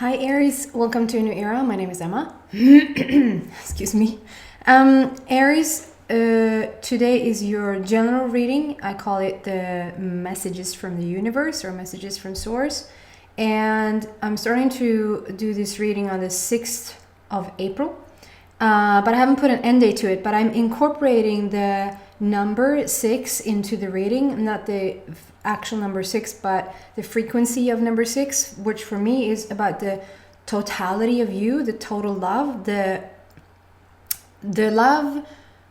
Hi Aries, welcome to a new era. My name is Emma. Excuse me. Aries, today is your general reading. I call it the messages from the universe or messages from source. And I'm starting to do this reading on the 6th of April. But I haven't put an end date to it, but I'm incorporating the number 6 into the reading, not the actual number 6, but the frequency of number 6, which for me is about the totality of you, the total love, the love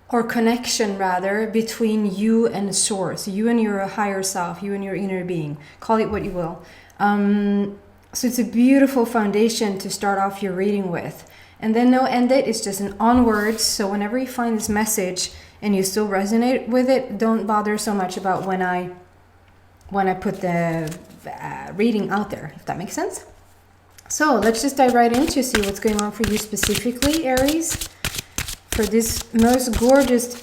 or connection rather between you and the source, you and your higher self, you and your inner being, call it what you will. So it's a beautiful foundation to start off your reading with. And then no end date, it's just an onwards. So whenever you find this message and you still resonate with it, don't bother so much about when I put the reading out there, if that makes sense. So let's just dive right in to see what's going on for you specifically, Aries, for this most gorgeous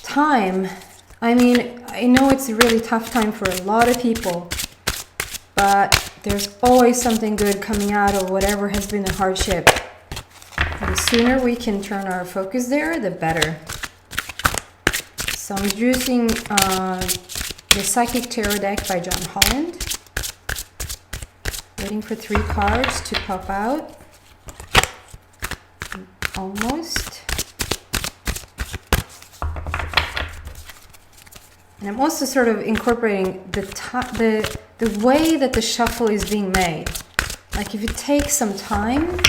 time. I mean, I know it's a really tough time for a lot of people, but there's always something good coming out of whatever has been a hardship. And the sooner we can turn our focus there, the better. So I'm using the Psychic Tarot deck by John Holland. Waiting for 3 cards to pop out. Almost. And I'm also sort of incorporating the way that the shuffle is being made. Like if it takes some time,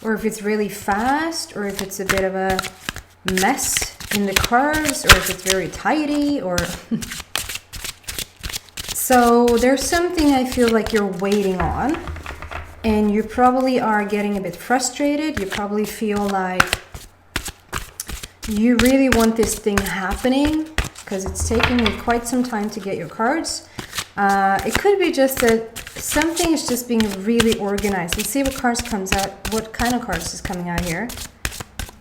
or if it's really fast, or if it's a bit of a mess in the cards, or if it's very tidy, or... So there's something I feel like you're waiting on, and you probably are getting a bit frustrated. You probably feel like you really want this thing happening because it's taking you quite some time to get your cards. It could be just that something is just being really organized. Let's see what cards comes out, what kind of cards is coming out here.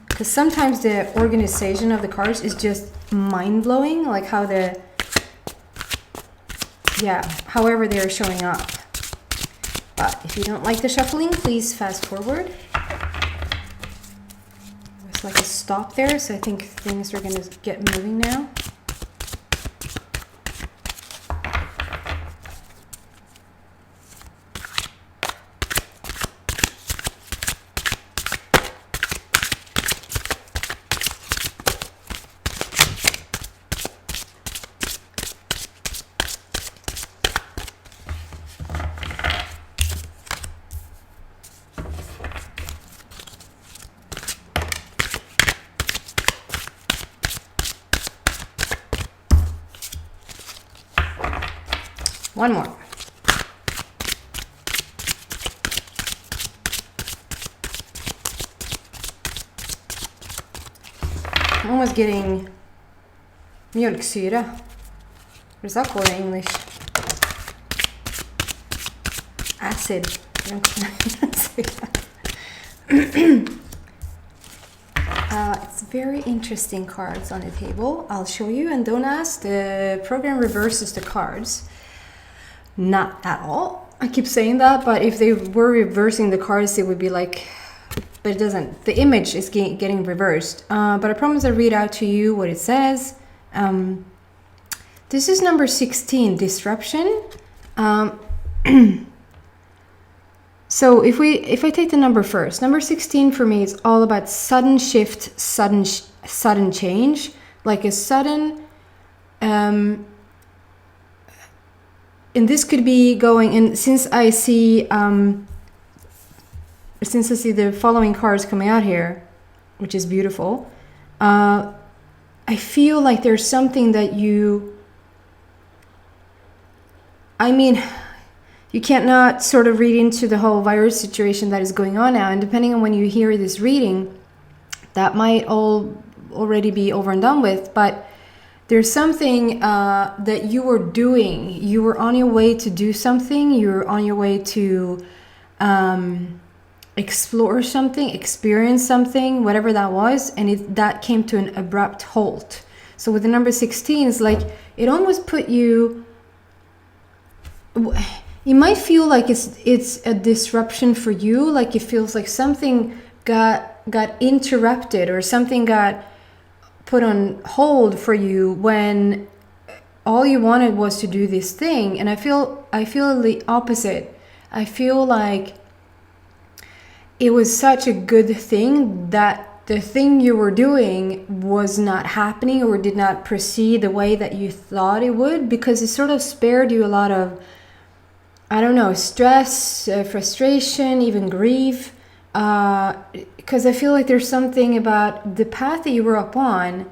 Because sometimes the organization of the cards is just mind-blowing, like how however they're showing up. But if you don't like the shuffling, please fast forward. There's like a stop there, so I think things are going to get moving now. One more. I'm almost getting mjölksyra. What does that called in English? Acid. It's very interesting cards on the table. I'll show you, and don't ask, the program reverses the cards. Not at all. I keep saying that, but if they were reversing the cards, it would be like, but it doesn't. The image is getting reversed. But I promise I'll read out to you what it says. This is number 16, disruption. So if I take the number first, number 16 for me is all about sudden shift, sudden change, like a sudden. And this could be going, and since I see the following cards coming out here, which is beautiful, I feel like there's something that you can't not sort of read into the whole virus situation that is going on now. And depending on when you hear this reading, that might all already be over and done with, but there's something that you were doing. You were on your way to do something. You were on your way to explore something, experience something, whatever that was, and that came to an abrupt halt. So with the number 16, it's like it almost put you... it might feel like it's a disruption for you, like it feels like something got interrupted or something got put on hold for you when all you wanted was to do this thing. And I feel the opposite. I feel like it was such a good thing that the thing you were doing was not happening or did not proceed the way that you thought it would, because it sort of spared you a lot of, I don't know, stress, frustration, even grief. Because I feel like there's something about the path that you were up on.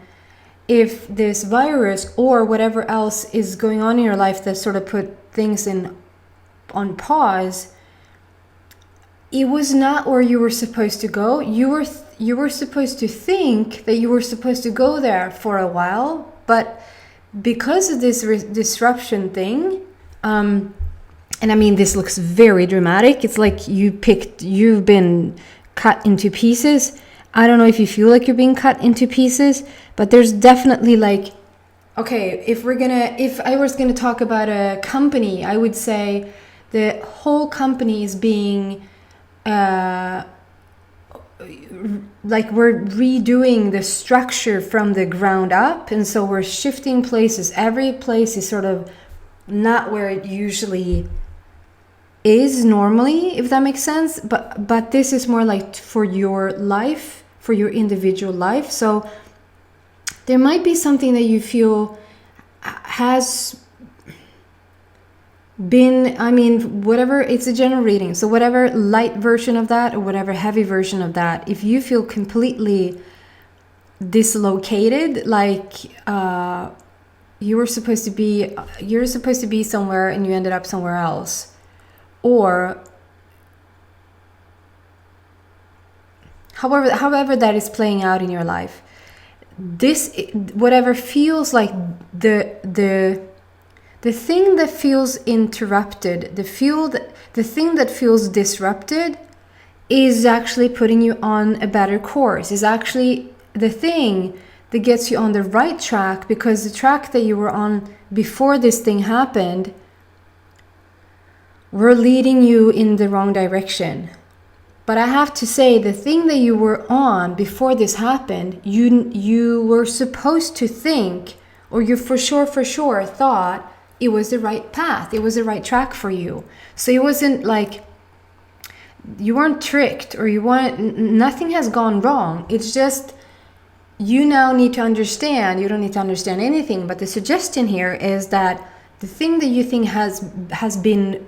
If this virus or whatever else is going on in your life that sort of put things on pause, it was not where you were supposed to go. You were supposed to think that you were supposed to go there for a while, but because of this disruption thing, and I mean, this looks very dramatic. It's like you've been cut into pieces. I don't know if you feel like you're being cut into pieces, but there's definitely like, okay, if I was gonna talk about a company, I would say the whole company is being, like we're redoing the structure from the ground up, and so we're shifting places. Every place is sort of not where it usually is normally, if that makes sense, but this is more like for your life, for your individual life. So there might be something that you feel has been, I mean, whatever, it's a general reading, so whatever light version of that or whatever heavy version of that, if you feel completely dislocated, like you're supposed to be somewhere and you ended up somewhere else, or however that is playing out in your life, this, whatever feels like the thing that feels interrupted, the thing that feels disrupted is actually putting you on a better course, is actually the thing that gets you on the right track, because the track that you were on before this thing happened were leading you in the wrong direction. But I have to say, the thing that you were on before this happened, you were supposed to think, or you for sure thought it was the right path, it was the right track for you. So it wasn't like you weren't tricked, or nothing has gone wrong. It's just you now need to understand. You don't need to understand anything, but the suggestion here is that the thing that you think has been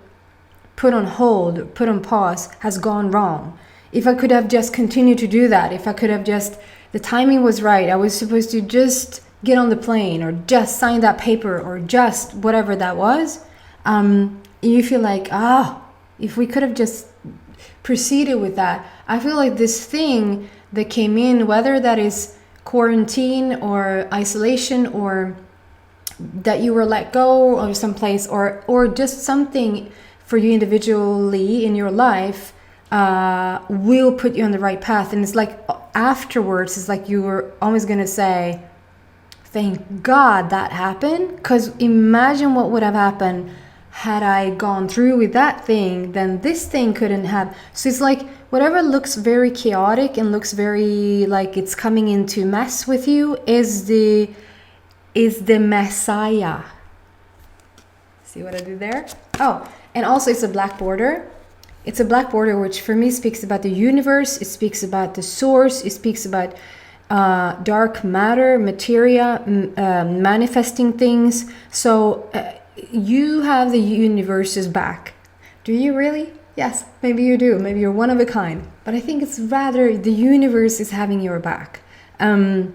put on hold, put on pause, has gone wrong. If I could have just continued to do that, if I could have just, the timing was right, I was supposed to just get on the plane or just sign that paper or just whatever that was, you feel like, if we could have just proceeded with that. I feel like this thing that came in, whether that is quarantine or isolation, or that you were let go or someplace, or just something for you individually in your life, will put you on the right path. And it's like afterwards, it's like you were always going to say, thank God that happened, because imagine what would have happened had I gone through with that thing, then this thing couldn't have. So it's like whatever looks very chaotic and looks very like it's coming into mess with you is the Messiah. See what I did there? Oh, and also it's a black border. It's a black border, which for me speaks about the universe. It speaks about the source. It speaks about dark matter, materia, manifesting things. So you have the universe's back. Do you really? Yes, maybe you do. Maybe you're one of a kind. But I think it's rather the universe is having your back. The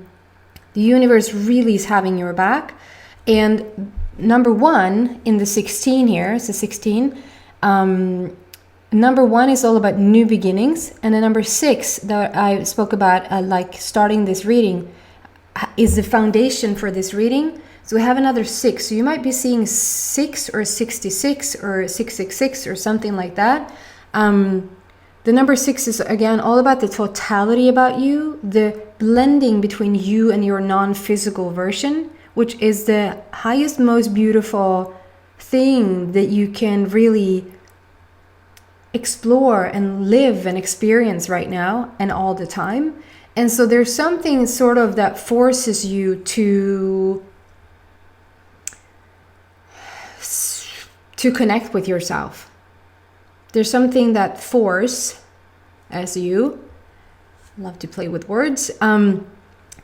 universe really is having your back. And number one in the 16 here, it's a 16. Number one is all about new beginnings. And the number 6 that I spoke about, like starting this reading, is the foundation for this reading. So we have another 6. So you might be seeing 6 or 66 or 666 or something like that. The number 6 is, again, all about the totality about you, the blending between you and your non-physical version, which is the highest, most beautiful thing that you can really explore and live and experience right now and all the time. And so there's something sort of that forces you to connect with yourself. There's something that force as you love to play with words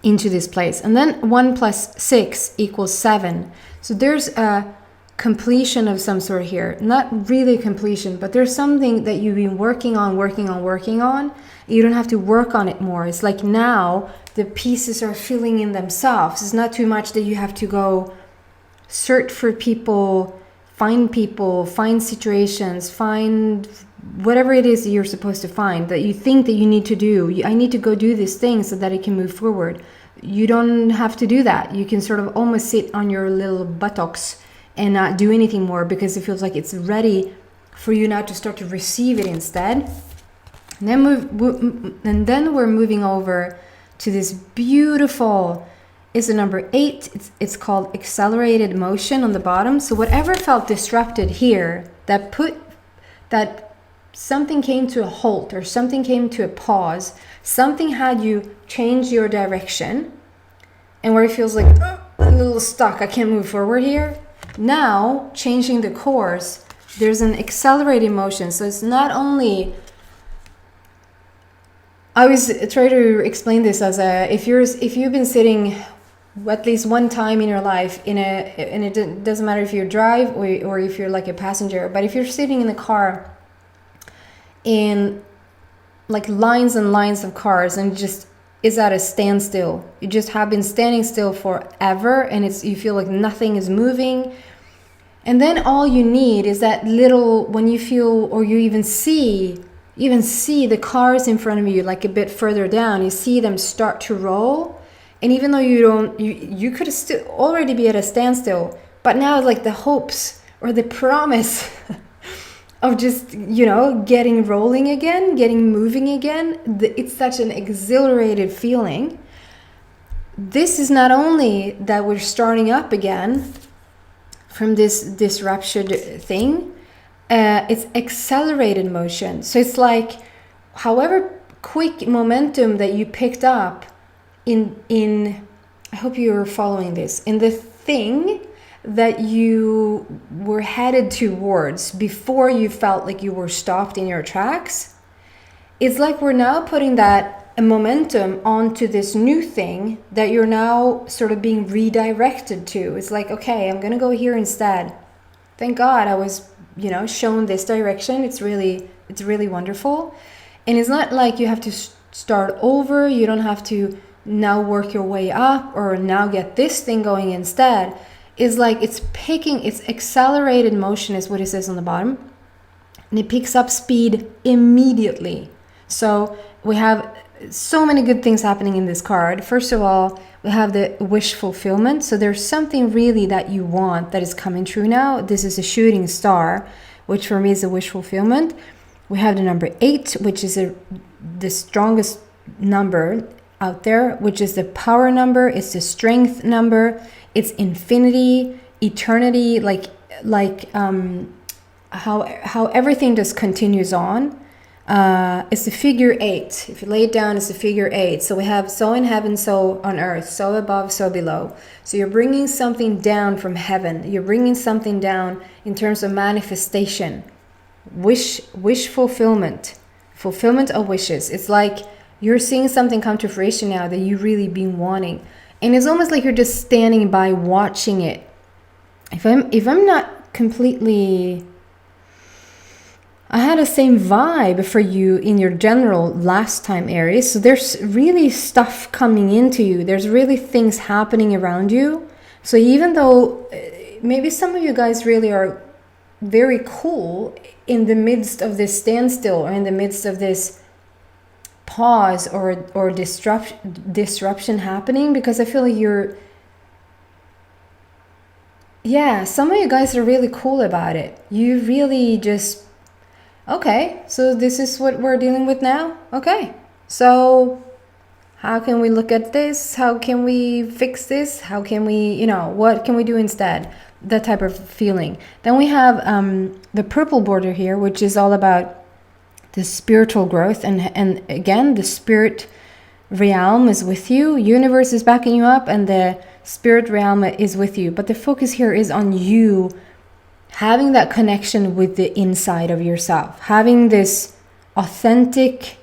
into this place. And then 1 + 6 = 7. So there's a completion of some sort here. Not really completion, but there's something that you've been working on. You don't have to work on it more. It's like now the pieces are filling in themselves. It's not too much that you have to go search for people, find situations, find whatever it is that you're supposed to find, that you think that you need to do. I need to go do this thing so that it can move forward. You don't have to do that. You can sort of almost sit on your little buttocks and not do anything more, because it feels like it's ready for you now to start to receive it instead. And then we're moving over to this beautiful, is the number 8. It's called accelerated motion on the bottom. So whatever felt disrupted here, that something came to a halt or something came to a pause, something had you change your direction, and where it feels like a little stuck, I can't move forward here. Now, changing the course, there's an accelerated motion. So it's not only, I always try to explain this as if you've been sitting at least one time in your life and it doesn't matter if you drive or if you're like a passenger, but if you're sitting in a car in like lines and lines of cars and just is at a standstill, you just have been standing still forever, and you feel like nothing is moving. And then all you need is that little, when you feel, or you even see the cars in front of you, like a bit further down, you see them start to roll. And even though you could still already be at a standstill, but now like the hopes or the promise of just, getting rolling again, getting moving again, it's such an exhilarated feeling. This is not only that we're starting up again from this disrupted thing, it's accelerated motion. So it's like, however quick momentum that you picked up in I hope you're following this, in the thing that you were headed towards before you felt like you were stopped in your tracks. It's like we're now putting that momentum onto this new thing that you're now sort of being redirected to. It's like, okay, I'm gonna go here instead. Thank God I was, shown this direction. It's really wonderful. And it's not like you have to start over. You don't have to now work your way up or now get this thing going instead. It's like it's accelerated motion is what it says on the bottom, and it picks up speed immediately. So we have so many good things happening in this card. First of all, we have the wish fulfillment. So there's something really that you want that is coming true now. This is a shooting star, which for me is a wish fulfillment. We have the number 8, which is the strongest number out there, which is the power number. It's the strength number. It's infinity, eternity, like how everything just continues on. It's the figure 8. If you lay it down, it's the figure 8. So we have so in heaven, so on earth, so above, so below. So you're bringing something down from heaven. You're bringing something down in terms of manifestation, wish fulfillment of wishes. It's like you're seeing something come to fruition now that you've really been wanting. And it's almost like you're just standing by watching it. If I'm not completely, I had the same vibe for you in your general last time, Aries. So there's really stuff coming into you. There's really things happening around you. So even though maybe some of you guys really are very cool in the midst of this standstill or in the midst of this pause or disruption happening, because I feel like some of you guys are really cool about it. You really just, okay, so this is what we're dealing with now. Okay, so how can we look at this? How can we fix this? How can we, what can we do instead? that type of feeling. Then we have the purple border here, which is all about the spiritual growth, and again, the spirit realm is with you, universe is backing you up, and the spirit realm is with you. But the focus here is on you having that connection with the inside of yourself, having this authentic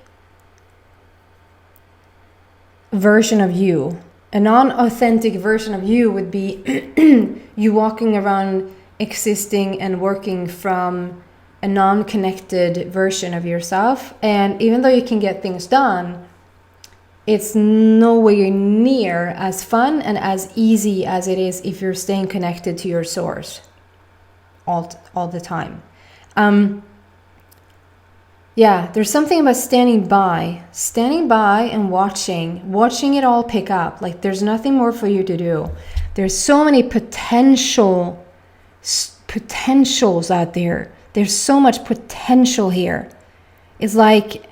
version of you. A non-authentic version of you would be you walking around existing and working from a non-connected version of yourself. And even though you can get things done, it's nowhere near as fun and as easy as it is if you're staying connected to your source all the time. Yeah, there's something about standing by and watching it all pick up. Like, there's nothing more for you to do. There's so many potentials out there. There's so much potential here. It's like,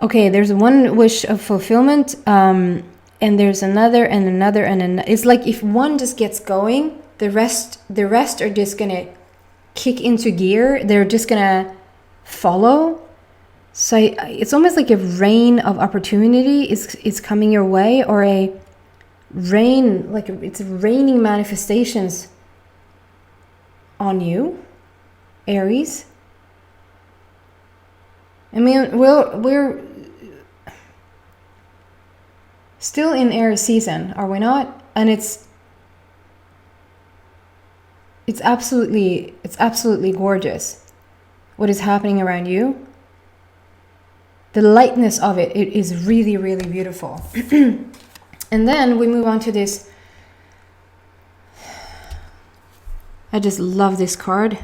okay, there's one wish of fulfillment, and there's another and another and another. It's like if one just gets going, the rest are just gonna kick into gear. They're just gonna follow. So it's almost like a rain of opportunity is coming your way, or a rain, like it's raining manifestations on you, Aries. I mean, we're still in Aries season, are we not? And it's absolutely gorgeous what is happening around you. The lightness of it is really, really beautiful. And then we move on to this. I just love this card.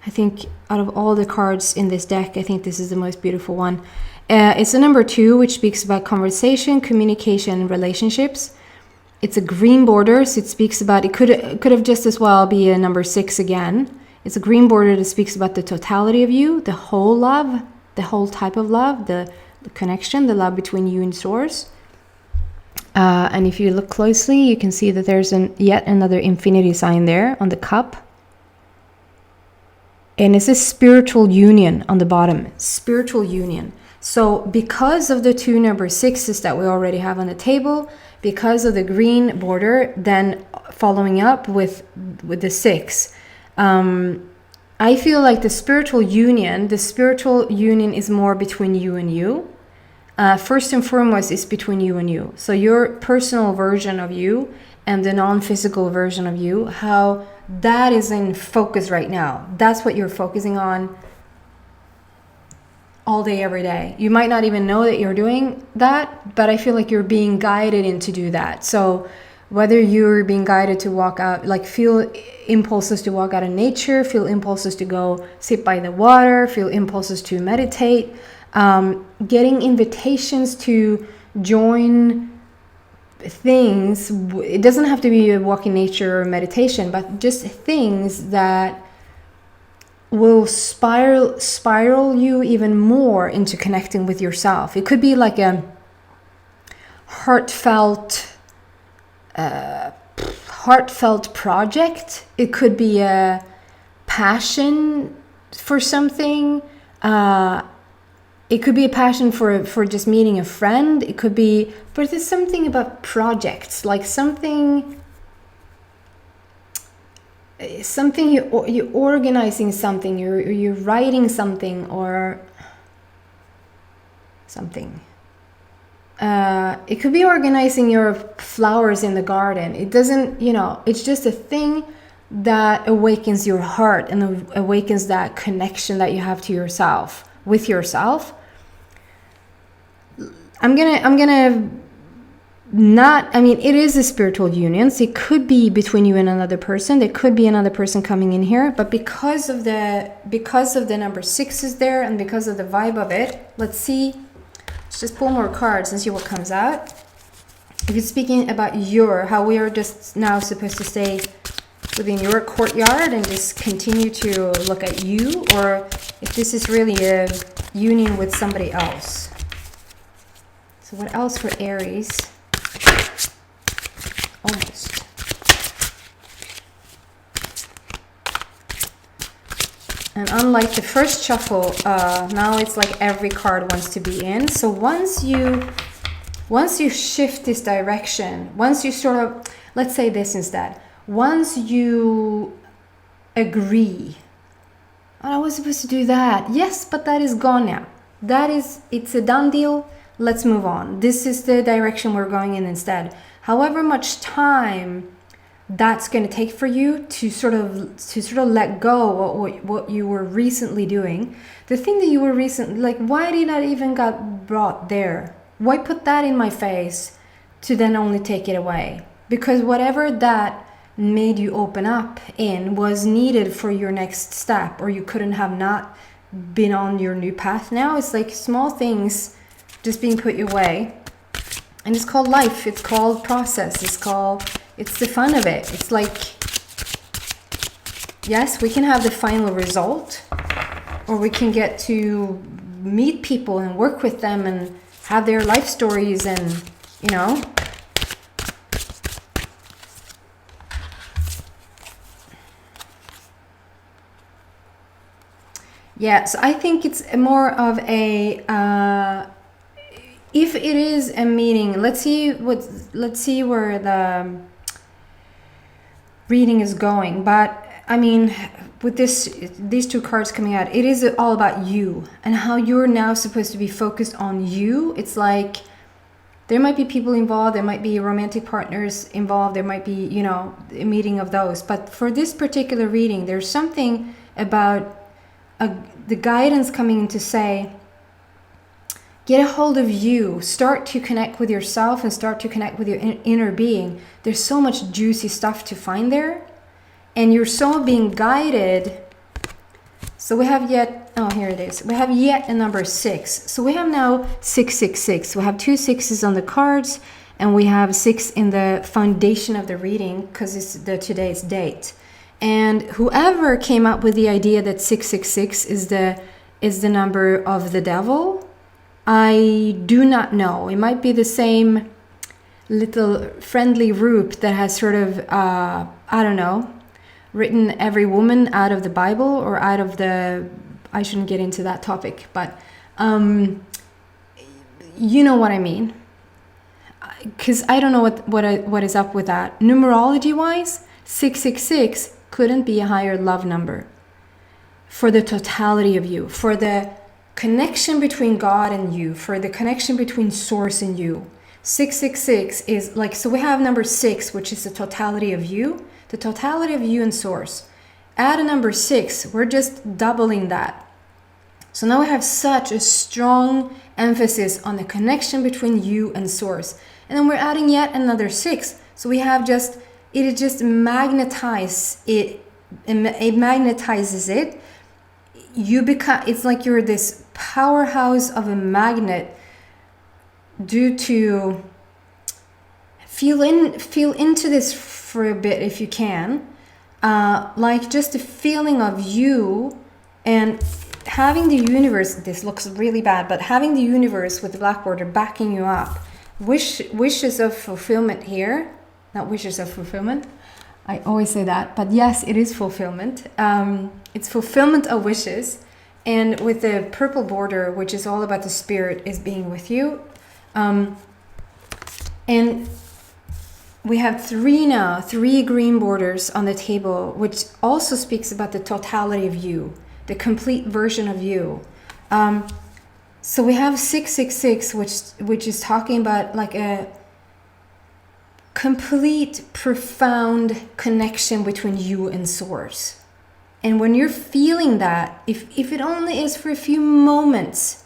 I think out of all the cards in this deck, I think this is the most beautiful one. It's a number 2, which speaks about conversation, communication, and relationships. It's a green border, so it speaks about, it could have just as well be a number 6 again. It's a green border that speaks about the totality of you, the whole love, the whole type of love, the connection, the love between you and source. And if you look closely, you can see that there's yet another infinity sign there on the cup. And it's a spiritual union on the bottom, spiritual union. So because of the 2 number 6s that we already have on the table, because of the green border, then following up with the 6, I feel like the spiritual union is more between you and you. First and foremost, it's between you and you. So your personal version of you and the non-physical version of you, how that is in focus right now. That's what you're focusing on all day, every day. You might not even know that you're doing that, but I feel like you're being guided in to do that. So whether you're being guided to walk out, like feel impulses to walk out in nature, feel impulses to go sit by the water, feel impulses to meditate, getting invitations to join things. It doesn't have to be a walk in nature or meditation, but just things that will spiral you even more into connecting with yourself. It could be like a heartfelt project. It could be a passion for something. It could be a passion for just meeting a friend. It could be, but there's something about projects, like something you're organizing something, you're writing something or something. It could be organizing your flowers in the garden. It doesn't, it's just a thing that awakens your heart and awakens that connection that you have to yourself, with yourself. It is a spiritual union. So it could be between you and another person. There could be another person coming in here, but because of the number 6 is there and because of the vibe of it, let's just pull more cards and see what comes out. If it's speaking about how we are just now supposed to stay within your courtyard and just continue to look at you, or if this is really a union with somebody else. So what else for Aries? Almost. And unlike the first shuffle, now it's like every card wants to be in. So once you shift this direction, once you sort of, let's say this instead, once you agree, oh, I was supposed to do that. Yes, but that is gone now. It's a done deal. Let's move on. This is the direction we're going in instead. However much time that's going to take for you to sort of let go of what you were recently doing. The thing that you were recently, like, why did that even got brought there? Why put that in my face to then only take it away? Because whatever that made you open up in was needed for your next step, or you couldn't have not been on your new path. Now it's like small things just being put your way, and it's called life, it's called process, it's the fun of it. It's like, yes, we can have the final result, or we can get to meet people and work with them and have their life stories, and you know, yeah. So I think it's more of a if it is a meeting, let's see where the reading is going. But I mean, with these two cards coming out, it is all about you and how you're now supposed to be focused on you. It's like there might be people involved, there might be romantic partners involved, there might be, you know, a meeting of those. But for this particular reading, there's something about the guidance coming in to say, get a hold of you, start to connect with yourself and start to connect with your inner being. There's so much juicy stuff to find there, and you're so being guided. So we have here it is. We have yet a number 6. So we have now 666. We have 2 6s on the cards, and we have 6 in the foundation of the reading because it's today's date. And whoever came up with the idea that 666 is the number of the devil, I do not know. It might be the same little friendly group that has sort of, I don't know, written every woman out of the Bible or out of the, I shouldn't get into that topic, but you know what I mean. Because I don't know what is up with that. Numerology wise, 666 couldn't be a higher love number for the totality of you, for the connection between God and you, for the connection between source and you. 666 is like, so we have number 6, which is the totality of you and source. Add a number 6, we're just doubling that. So now we have such a strong emphasis on the connection between you and source. And then we're adding yet another 6. So we have it just magnetizes it. It magnetizes it. You become, it's like you're this powerhouse of a magnet due to feel into this for a bit if you can, like just the feeling of you and having the universe. This looks really bad, but having the universe with the black border backing you up. Wishes of fulfillment here, not wishes of fulfillment. I always say that, but yes, it is fulfillment. It's fulfillment of wishes. And with the purple border, which is all about the spirit, is being with you. And we have 3 green borders on the table, which also speaks about the totality of you, the complete version of you. So we have 666, which is talking about like a complete, profound connection between you and source. And when you're feeling that, if it only is for a few moments,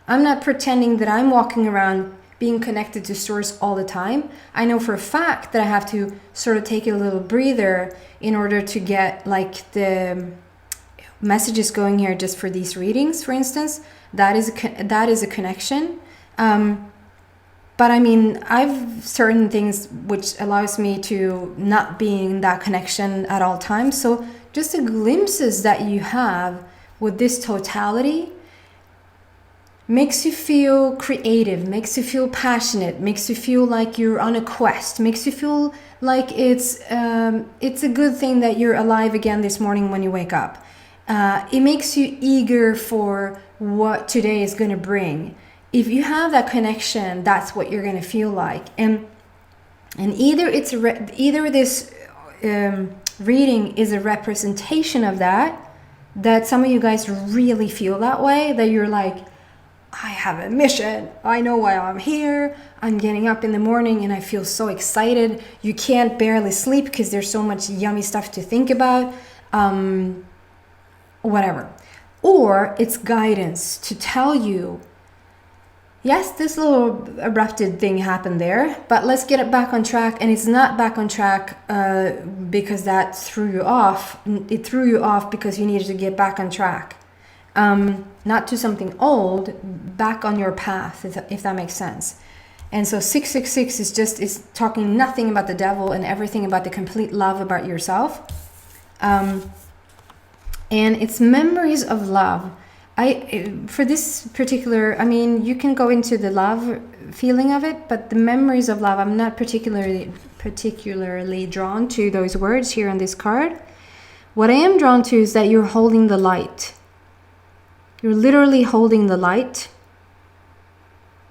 I'm not pretending that I'm walking around being connected to source all the time. I know for a fact that I have to sort of take a little breather in order to get like the messages going here just for these readings, for instance. That is a connection. But I mean, I've certain things which allows me to not be in that connection at all times. So just the glimpses that you have with this totality makes you feel creative, makes you feel passionate, makes you feel like you're on a quest, makes you feel like it's a good thing that you're alive again this morning when you wake up. It makes you eager for what today is going to bring. If you have that connection, that's what you're going to feel like. And either either this reading is a representation of that some of you guys really feel that way, that you're like, I have a mission, I know why I'm here, I'm getting up in the morning and I feel so excited, you can't barely sleep because there's so much yummy stuff to think about, whatever. Or it's guidance to tell you, yes, this little abrupted thing happened there, but let's get it back on track. And it's not back on track because that threw you off. It threw you off because you needed to get back on track. Not to something old, back on your path, if that makes sense. And so 666 is talking nothing about the devil and everything about the complete love about yourself. And it's memories of love. For this particular, I mean, you can go into the love feeling of it, but the memories of love, I'm not particularly drawn to those words here on this card. What I am drawn to is that you're holding the light. You're literally holding the light.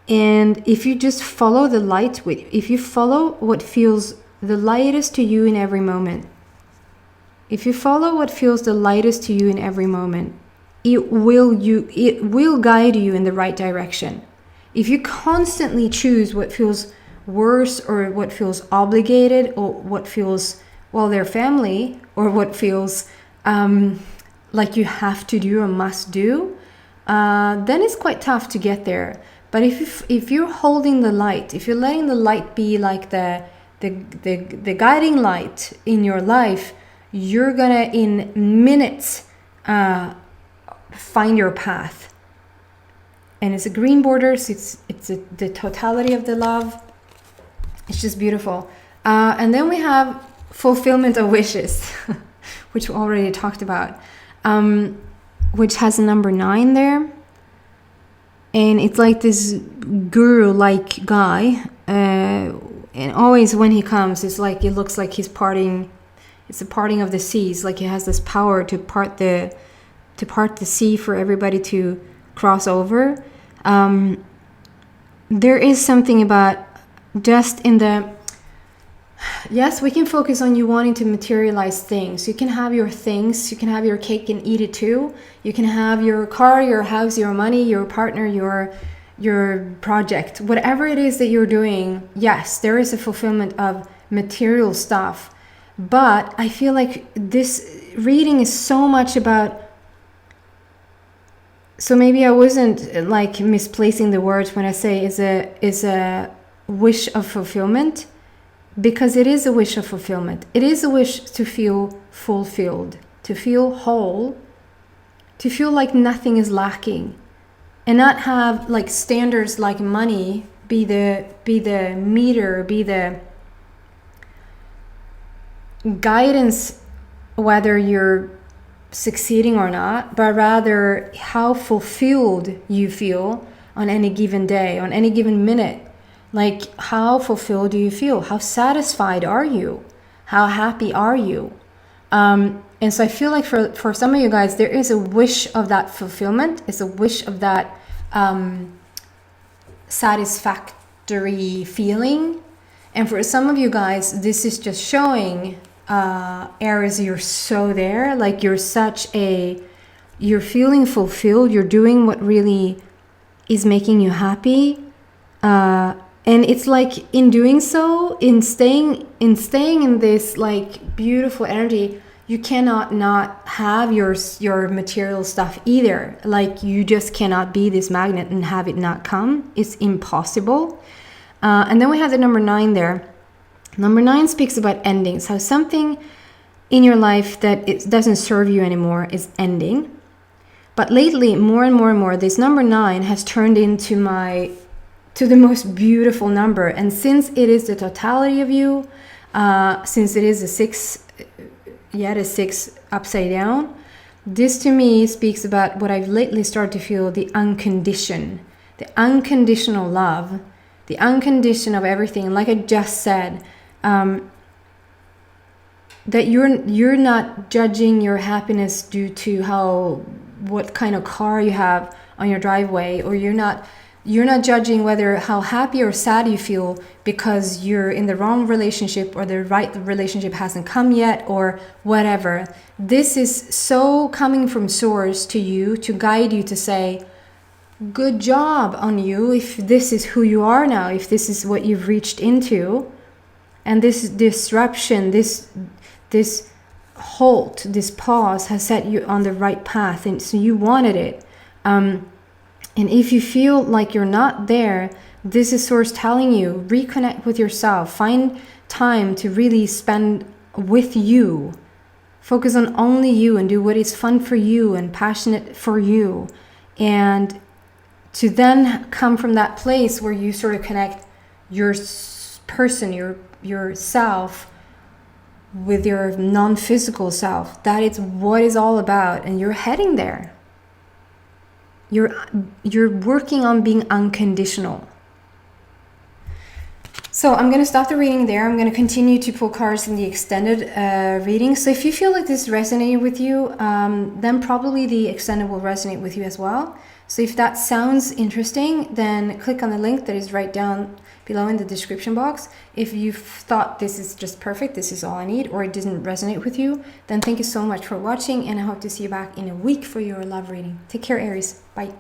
And if you just follow the light, if you follow what feels the lightest to you in every moment, if you follow what feels the lightest to you in every moment, it will guide you in the right direction. If you constantly choose what feels worse or what feels obligated or what feels, well, their family, or what feels like you have to do or must do, then it's quite tough to get there. But if you're holding the light, if you're letting the light be like the guiding light in your life, you're gonna in minutes find your path. And it's a green border, so it's the totality of the love. It's just beautiful. And then we have fulfillment of wishes, which we already talked about, which has a number 9 there. And it's like this guru-like guy. And always when he comes, it's like, it looks like he's parting. It's a parting of the seas. Like he has this power to part the sea for everybody to cross over. There is something about just in the, yes, we can focus on you wanting to materialize things. You can have your things, you can have your cake and eat it too. You can have your car, your house, your money, your partner, your project, whatever it is that you're doing. Yes, there is a fulfillment of material stuff. But I feel like this reading is so much about, so maybe I wasn't like misplacing the words when I say is a wish of fulfillment, because it is a wish of fulfillment. It is a wish to feel fulfilled, to feel whole, to feel like nothing is lacking, and not have like standards like money be the meter, be the guidance whether you're succeeding or not, but rather how fulfilled you feel on any given day, on any given minute. Like, how fulfilled do you feel? How satisfied are you? How happy are you? And so I feel like for some of you guys, there is a wish of that fulfillment. It's a wish of that satisfactory feeling. And for some of you guys, this is just showing, Aries, you're so there. Like you're feeling fulfilled. You're doing what really is making you happy. And it's like in doing so, in staying in this like beautiful energy, you cannot not have your material stuff either. Like you just cannot be this magnet and have it not come. It's impossible. And then we have the number 9 there. Number 9 speaks about endings. How something in your life that it doesn't serve you anymore is ending. But lately, more and more and more, this number 9 has turned into the most beautiful number. And since it is the totality of you, since it is a 6, yet a 6 upside down, this to me speaks about what I've lately started to feel, the unconditional love, the uncondition of everything. Like I just said, that you're not judging your happiness due to what kind of car you have on your driveway, or you're not judging whether how happy or sad you feel because you're in the wrong relationship or the right relationship hasn't come yet or whatever. This is so coming from source to you to guide you to say, good job on you if this is who you are now, if this is what you've reached into. And this disruption, this halt, this pause has set you on the right path, and so you wanted it. And if you feel like you're not there, this is source telling you, reconnect with yourself, find time to really spend with you, focus on only you and do what is fun for you and passionate for you, and to then come from that place where you sort of connect your person, yourself with your non-physical self. That is what it's all about, and you're heading there. You're working on being unconditional. So I'm going to stop the reading there. I'm going to continue to pull cards in the extended reading. So if you feel like this resonated with you, then probably the extended will resonate with you as well. So if that sounds interesting, then click on the link that is right down below in the description box. If you thought this is just perfect, this is all I need, or it didn't resonate with you, then thank you so much for watching, and I hope to see you back in a week for your love reading. Take care, Aries. Bye.